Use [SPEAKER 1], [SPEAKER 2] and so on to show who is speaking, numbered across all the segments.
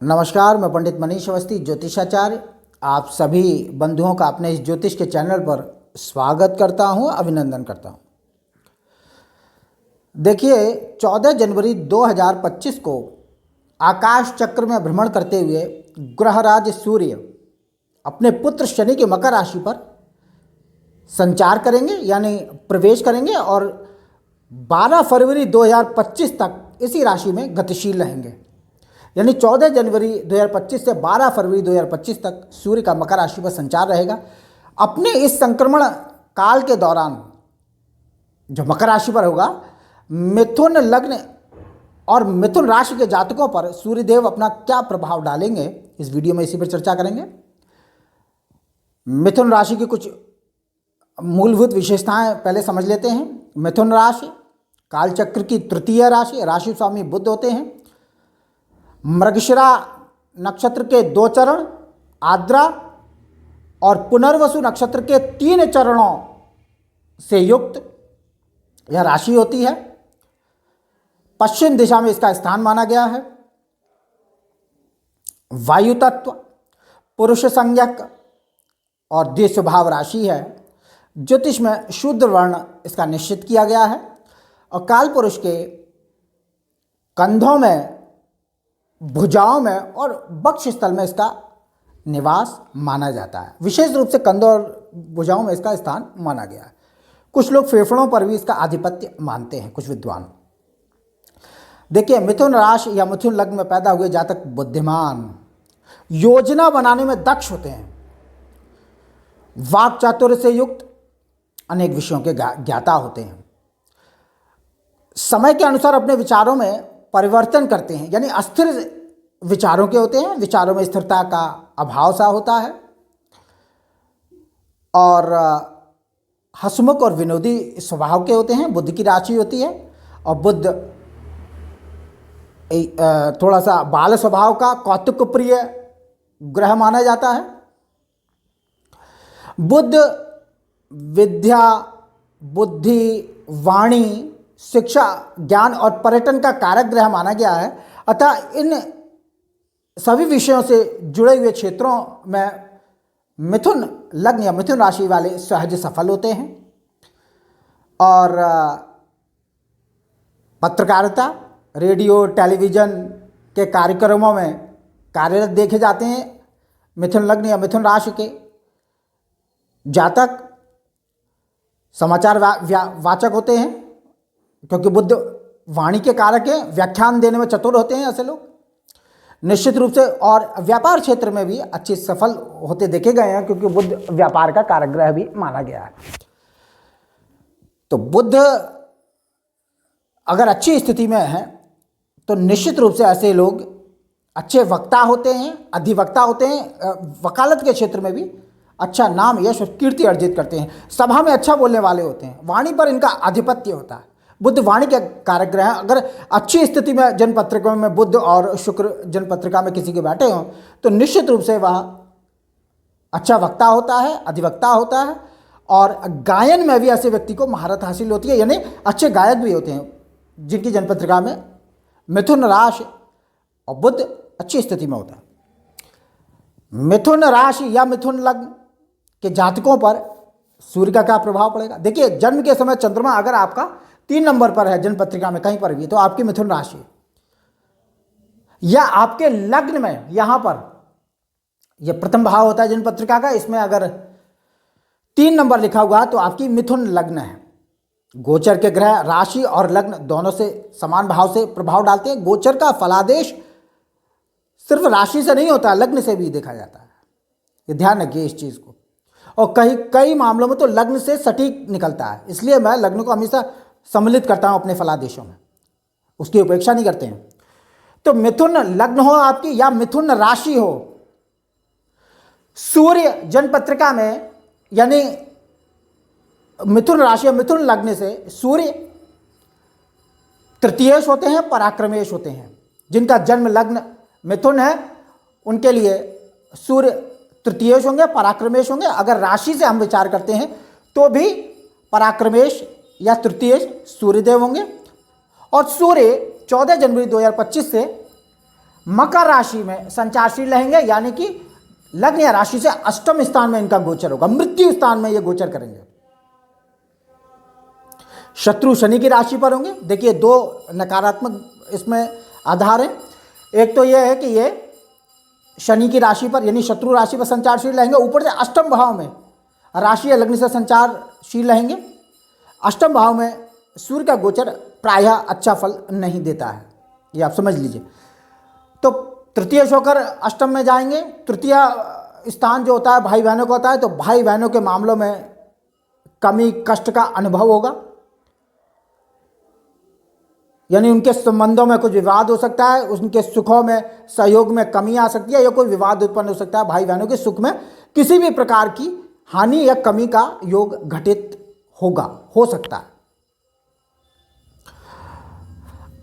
[SPEAKER 1] नमस्कार, मैं पंडित मनीष अवस्थी, ज्योतिषाचार्य। आप सभी बंधुओं का अपने इस ज्योतिष के चैनल पर स्वागत करता हूं, अभिनंदन करता हूं। देखिए, 14 जनवरी 2025 को आकाश चक्र में भ्रमण करते हुए ग्रहराज सूर्य अपने पुत्र शनि के मकर राशि पर संचार करेंगे, यानी प्रवेश करेंगे, और 12 फरवरी 2025 तक इसी राशि में गतिशील रहेंगे। यानी 14 जनवरी 2025 से 12 फरवरी 2025 तक सूर्य का मकर राशि पर संचार रहेगा। अपने इस संक्रमण काल के दौरान जो मकर राशि पर होगा, मिथुन लग्न और मिथुन राशि के जातकों पर सूर्यदेव अपना क्या प्रभाव डालेंगे, इस वीडियो में इसी पर चर्चा करेंगे। मिथुन राशि की कुछ मूलभूत विशेषताएं पहले समझ लेते हैं। मिथुन राशि कालचक्र की तृतीय राशि, राशि स्वामी बुध होते हैं। मृगशिरा नक्षत्र के 2 चरण, आद्रा और पुनर्वसु नक्षत्र के 3 चरणों से युक्त यह राशि होती है। पश्चिम दिशा में इसका स्थान माना गया है। वायु तत्व, पुरुष संज्ञक और द्विस्वभाव राशि है। ज्योतिष में शूद्र वर्ण इसका निश्चित किया गया है। और काल पुरुष के कंधों में, भुजाओं में और वक्ष स्थल में इसका निवास माना जाता है। विशेष रूप से कंधों और भुजाओं में इसका स्थान माना गया है। कुछ लोग फेफड़ों पर भी इसका आधिपत्य मानते हैं, कुछ विद्वान। देखिए, मिथुन राशि या मिथुन लग्न में पैदा हुए जातक बुद्धिमान, योजना बनाने में दक्ष होते हैं, वाक चातुर्य से युक्त, अनेक विषयों के ज्ञाता होते हैं। समय के अनुसार अपने विचारों में परिवर्तन करते हैं, यानी अस्थिर विचारों के होते हैं। विचारों में स्थिरता का अभाव सा होता है। और हंसमुख और विनोदी स्वभाव के होते हैं। बुध की राशि होती है और बुध थोड़ा सा बाल स्वभाव का कौतुक प्रिय ग्रह माना जाता है। बुध विद्या, बुद्धि, वाणी, शिक्षा, ज्ञान और पर्यटन का कारक ग्रह माना गया है। अतः इन सभी विषयों से जुड़े हुए क्षेत्रों में मिथुन लग्न या मिथुन राशि वाले सहज सफल होते हैं। और पत्रकारिता, रेडियो, टेलीविज़न के कार्यक्रमों में कार्यरत देखे जाते हैं मिथुन लग्न या मिथुन राशि के जातक। समाचार वाचक होते हैं, क्योंकि बुध वाणी के कारक हैं। व्याख्यान देने में चतुर होते हैं ऐसे लोग, निश्चित रूप से। और व्यापार क्षेत्र में भी अच्छे सफल होते देखे गए हैं, क्योंकि बुध व्यापार का कारक ग्रह भी माना गया है। तो बुध अगर अच्छी स्थिति में है तो निश्चित रूप से ऐसे लोग अच्छे वक्ता होते हैं, अधिवक्ता होते हैं। वकालत के क्षेत्र में भी अच्छा नाम, यश और कीर्ति अर्जित करते हैं। सभा में अच्छा बोलने वाले होते हैं। वाणी पर इनका आधिपत्य होता है। बुध वाणी के कारक ग्रह हैं। अगर अच्छी स्थिति में जन्मपत्रिका में बुध और शुक्र जन्मपत्रिका में किसी के बैठे हों तो निश्चित रूप से वह अच्छा वक्ता होता है, अधिवक्ता होता है। और गायन में भी ऐसे व्यक्ति को महारत हासिल होती है, यानी अच्छे गायक भी होते हैं जिनकी जन्मपत्रिका में मिथुन राशि और बुध अच्छी स्थिति में होता है। मिथुन राशि या मिथुन लग्न के जातकों पर सूर्य का क्या प्रभाव पड़ेगा? देखिए, जन्म के समय चंद्रमा अगर आपका 3 नंबर पर है जन्म पत्रिका में कहीं पर भी, तो आपकी मिथुन राशि, या आपके लग्न में यहां पर यह प्रथम भाव होता है जन्म पत्रिका का, इसमें अगर 3 नंबर लिखा हुआ तो आपकी मिथुन लग्न है। गोचर के ग्रह राशि और लग्न दोनों से समान भाव से प्रभाव डालते हैं। गोचर का फलादेश सिर्फ राशि से नहीं होता, लग्न से भी देखा जाता है। ये ध्यान रखिए इस चीज को। और कई मामलों में तो लग्न से सटीक निकलता है, इसलिए मैं लग्न को हमेशा सम्मिलित करता हूं अपने फलादेशों में, उसकी उपेक्षा नहीं करते हैं। तो मिथुन लग्न हो आपकी या मिथुन राशि हो, सूर्य जन्म पत्रिका में, यानी मिथुन राशि या मिथुन लग्न से सूर्य तृतीयेश होते हैं, पराक्रमेश होते हैं। जिनका जन्म लग्न मिथुन है उनके लिए सूर्य तृतीयेश होंगे, पराक्रमेश होंगे। अगर राशि से हम विचार करते हैं तो भी पराक्रमेश या तृतीयेश सूर्यदेव होंगे। और सूर्य 14 जनवरी 2025 से मकर राशि में संचारशील रहेंगे, यानी कि लग्न या राशि से अष्टम स्थान में इनका गोचर होगा, मृत्यु स्थान में ये गोचर करेंगे। शत्रु शनि की राशि पर होंगे। देखिए, दो नकारात्मक इसमें आधार है। एक तो यह है कि ये शनि की राशि पर यानी शत्रु राशि पर संचारशील रहेंगे, ऊपर से अष्टम भाव में राशि या लग्न से संचारशील रहेंगे। अष्टम भाव में सूर्य का गोचर प्रायः अच्छा फल नहीं देता है, ये आप समझ लीजिए। तो तृतीय होकर अष्टम में जाएंगे। तृतीय स्थान जो होता है भाई बहनों का होता है, तो भाई बहनों के मामलों में कमी कष्ट का अनुभव होगा, यानी उनके संबंधों में कुछ विवाद हो सकता है, उनके सुखों में सहयोग में कमी आ सकती है, या कोई विवाद उत्पन्न हो सकता है। भाई बहनों के सुख में किसी भी प्रकार की हानि या कमी का योग घटित होगा, हो सकता है।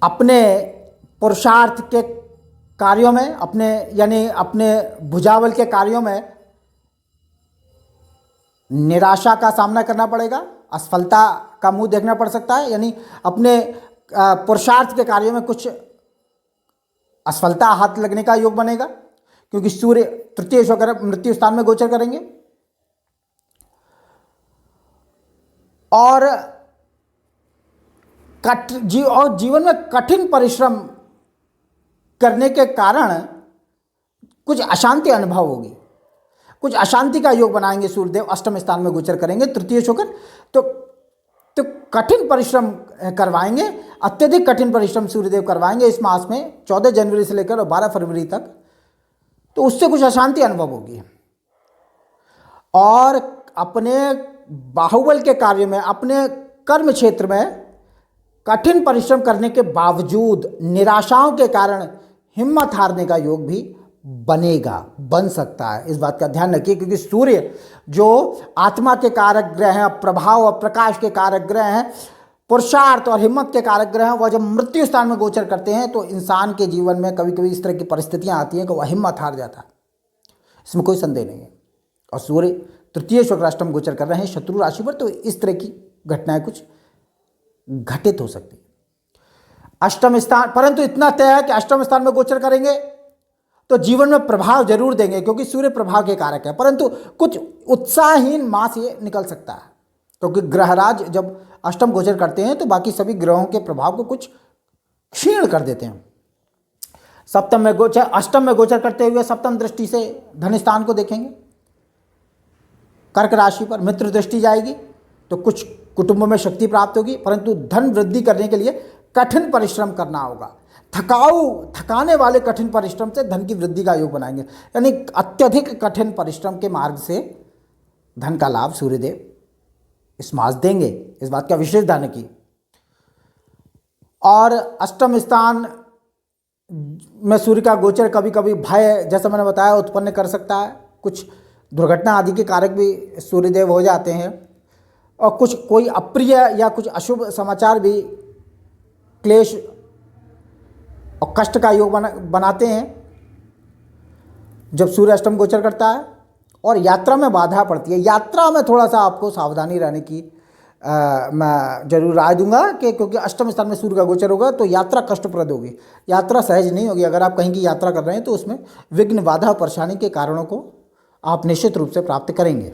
[SPEAKER 1] अपने पुरुषार्थ के कार्यों में, अपने यानी अपने भुजाबल के कार्यों में निराशा का सामना करना पड़ेगा, असफलता का मुंह देखना पड़ सकता है, यानी अपने पुरुषार्थ के कार्यों में कुछ असफलता हाथ लगने का योग बनेगा, क्योंकि सूर्य तृतीय होकर मृत्यु स्थान में गोचर करेंगे। और जीवन में कठिन परिश्रम करने के कारण कुछ अशांति अनुभव होगी, कुछ अशांति का योग बनाएंगे। सूर्यदेव अष्टम स्थान में गोचर करेंगे तृतीय होकर, तो कठिन परिश्रम करवाएंगे, अत्यधिक कठिन परिश्रम सूर्यदेव करवाएंगे इस मास में 14 जनवरी से लेकर 12 फरवरी तक। तो उससे कुछ अशांति अनुभव होगी। और अपने बाहुबल के कार्य में, अपने कर्म क्षेत्र में कठिन परिश्रम करने के बावजूद निराशाओं के कारण हिम्मत हारने का योग भी बनेगा, बन सकता है। इस बात का ध्यान रखिए, क्योंकि सूर्य जो आत्मा के कारक ग्रह हैं, प्रभाव और प्रकाश के कारक ग्रह हैं, पुरुषार्थ और हिम्मत के कारक ग्रह हैं, वह जब मृत्यु स्थान में गोचर करते हैं तो इंसान के जीवन में कभी कभी इस तरह की परिस्थितियां आती हैं कि वह हिम्मत हार जाता है, इसमें कोई संदेह नहीं है। और सूर्य तृतीय शुक्र अष्टम गोचर कर रहे हैं शत्रु राशि पर, तो इस तरह की घटनाएं कुछ घटित हो सकती है। अष्टम स्थान, परंतु इतना तय है कि अष्टम स्थान में गोचर करेंगे तो जीवन में प्रभाव जरूर देंगे, क्योंकि सूर्य प्रभाव के कारक है, परंतु कुछ उत्साहहीन मास ये निकल सकता है, क्योंकि ग्रहराज जब अष्टम गोचर करते हैं तो बाकी सभी ग्रहों के प्रभाव को कुछ क्षीण कर देते हैं। सप्तम में गोचर, अष्टम में गोचर करते हुए सप्तम दृष्टि से धन स्थान को देखेंगे। कर्क राशि पर मित्र दृष्टि जाएगी तो कुछ कुटुंब में शक्ति प्राप्त होगी, परंतु धन वृद्धि करने के लिए कठिन परिश्रम करना होगा। थकाने वाले कठिन परिश्रम से धन की वृद्धि का योग बनाएंगे, यानी अत्यधिक कठिन परिश्रम के मार्ग से धन का लाभ सूर्यदेव इस मास देंगे, इस बात का विशेष ध्यान रखिए। और अष्टम स्थान में सूर्य का गोचर कभी कभी भय, जैसा मैंने बताया, उत्पन्न कर सकता है। कुछ दुर्घटना आदि के कारक भी सूर्यदेव हो जाते हैं, और कुछ कोई अप्रिय या कुछ अशुभ समाचार भी क्लेश और कष्ट का योग बनाते हैं जब सूर्य अष्टम गोचर करता है। और यात्रा में बाधा पड़ती है, यात्रा में थोड़ा सा आपको सावधानी रहने की मैं जरूर राय दूंगा, कि क्योंकि अष्टम स्थान में सूर्य का गोचर होगा तो यात्रा कष्टप्रद होगी, यात्रा सहज नहीं होगी। अगर आप कहीं की यात्रा कर रहे हैं तो उसमें विघ्न, बाधा, परेशानी के कारणों को आप निश्चित रूप से प्राप्त करेंगे,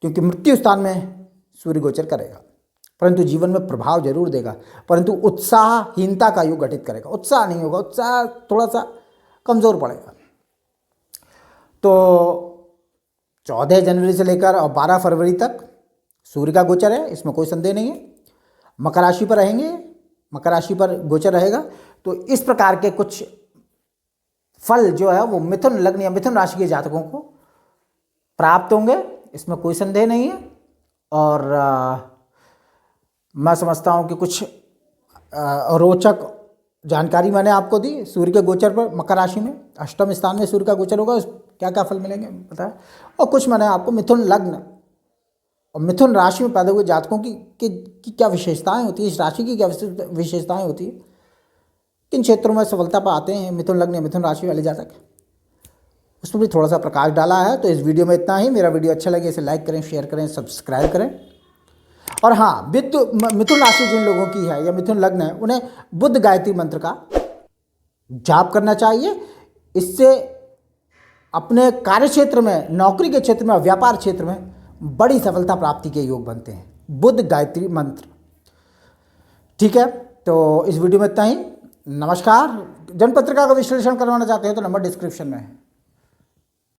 [SPEAKER 1] क्योंकि मृत्यु स्थान में सूर्य गोचर करेगा, परंतु जीवन में प्रभाव जरूर देगा, परंतु उत्साहहीनता का योग घटित करेगा। उत्साह नहीं होगा, उत्साह थोड़ा सा कमज़ोर पड़ेगा। तो 14 जनवरी से लेकर और 12 फरवरी तक सूर्य का गोचर है, इसमें कोई संदेह नहीं है। मकर राशि पर रहेंगे, मकर राशि पर गोचर रहेगा, तो इस प्रकार के कुछ फल जो है वो मिथुन लग्न या मिथुन राशि के जातकों को प्राप्त होंगे, इसमें कोई संदेह नहीं है। और मैं समझता हूँ कि कुछ रोचक जानकारी मैंने आपको दी सूर्य के गोचर पर। मकर राशि में अष्टम स्थान में सूर्य का गोचर होगा, क्या क्या फल मिलेंगे बताया। और कुछ मैंने आपको मिथुन लग्न और मिथुन राशि में पैदा हुए जातकों की क्या विशेषताएं होती है, इस राशि की क्या विशेषताएं होती है, किन क्षेत्रों में सफलता पाते हैं मिथुन लग्न या मिथुन राशि वाले जातक, उसमें भी थोड़ा सा प्रकाश डाला है। तो इस वीडियो में इतना ही। मेरा वीडियो अच्छा लगे इसे लाइक करें, शेयर करें, सब्सक्राइब करें। और हाँ, मिथुन राशि जिन लोगों की है या मिथुन लग्न है, उन्हें बुद्ध गायत्री मंत्र का जाप करना चाहिए। इससे अपने कार्य क्षेत्र में, नौकरी के क्षेत्र में, व्यापार क्षेत्र में बड़ी सफलता प्राप्ति के योग बनते हैं। बुध गायत्री मंत्र। ठीक है, तो इस वीडियो में इतना ही। नमस्कार। जनपत्रिका का विश्लेषण करवाना चाहते हैं तो नंबर डिस्क्रिप्शन में है।